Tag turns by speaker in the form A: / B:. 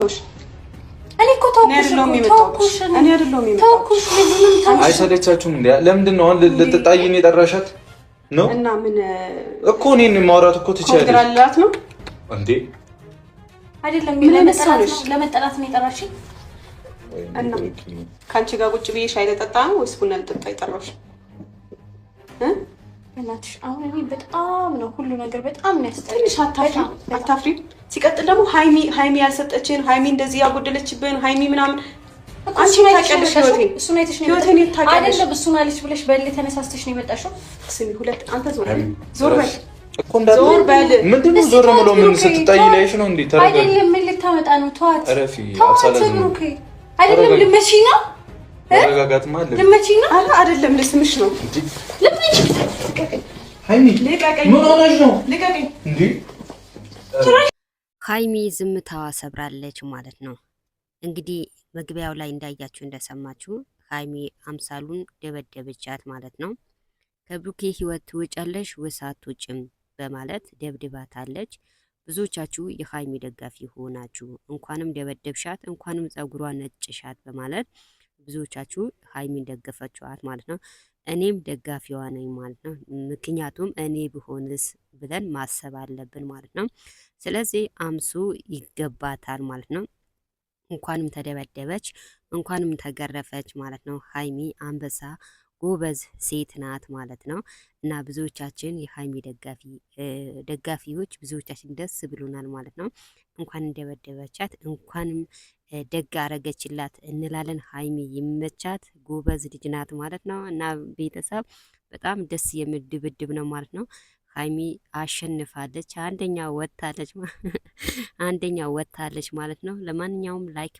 A: እኔ እኮ ተውኩሽ እኔ አይደለሁም ተውኩሽ።
B: አይሰለቻችሁም እንዴ? ለምንድን ነው አሁን ልትጣይኝ የጠራሻት ነው?
A: እና ምን እኮ
B: እኔን ማውራት እኮ ትችያለሽ።
A: ኮንትራላት ነው
B: እንዴ?
A: አይደለም ለመጠላት ነው የጠራሽኝ። እና ካንቺ ጋር ቁጭ ብዬ ሻይ ልጠጣ ነው ወይስ ቡና ልጠጣ የጠራሽ? እናትሽ አሁን እኔ በጣም ነው ሁሉ ነገር በጣም ነው ያስጠላሽ። አታፍሪ። ሲቀጥል ደግሞ ሃይሚ ያልሰጠችን ሃይሚ እንደዚህ ያጎደለችብን ሃይሚ ምናምን አንቺ ታውቂያለሽ። እሱን አይተሽ ነው አይደለም? እሱን አለች ብለሽ በል ተነሳስተሽ ነው የመጣሽው። ስሚ ሁለት አንተ ዞር በል
B: እኮ ዞር በል። ምንድነው ዞር ብሎ ምን ስትጣይ ላይሽ ነው እንዴ? ተረጋጋ። አይደለም ምን ልታመጣ ነው? ተዋት አልሰላዝም አይደለም ልመቺ ነው ተረጋጋት ማለት
A: ልመቺ ነው አይደለም ልስምሽ ነው ልመቺ ሃይሚ ምን ሆነሽ ነው? ልቀቀኝ እንዴ!
C: ሃይሚ ዝምታዋ ሰብራለች ማለት ነው። እንግዲህ መግቢያው ላይ እንዳያችሁ እንደሰማችሁ ሃይሚ አምሳሉን ደበደበቻት ማለት ነው። ከብሩኬ ህይወት ትወጫለሽ ወይስ አትወጪም በማለት ደብድባታለች። ብዙዎቻችሁ የሃይሚ ደጋፊ ሆናችሁ እንኳንም ደበደብሻት እንኳንም ጸጉሯ ነጭሻት በማለት ብዙዎቻችሁ ሃይሚን ደገፈችዋት ማለት ነው። እኔም ደጋፊዋ ነኝ ማለት ነው። ምክንያቱም እኔ ብሆንስ ብለን ማሰብ አለብን ማለት ነው። ስለዚህ አምሱ ይገባታል ማለት ነው። እንኳንም ተደበደበች እንኳንም ተገረፈች ማለት ነው። ሃይሚ አንበሳ ጎበዝ ሴት ናት ማለት ነው። እና ብዙዎቻችን የሃይሚ ደጋፊዎች ብዙዎቻችን ደስ ብሎናል ማለት ነው። እንኳን እንደበደበቻት እንኳንም ደግ አረገችላት እንላለን። ሃይሚ ይመቻት ጎበዝ ልጅ ናት ማለት ነው። እና ቤተሰብ በጣም ደስ የሚል ድብድብ ነው ማለት ነው። ሃይሚ አሸንፋለች፣ አንደኛ ወጣለች ማለት ነው። ለማንኛውም ላይክ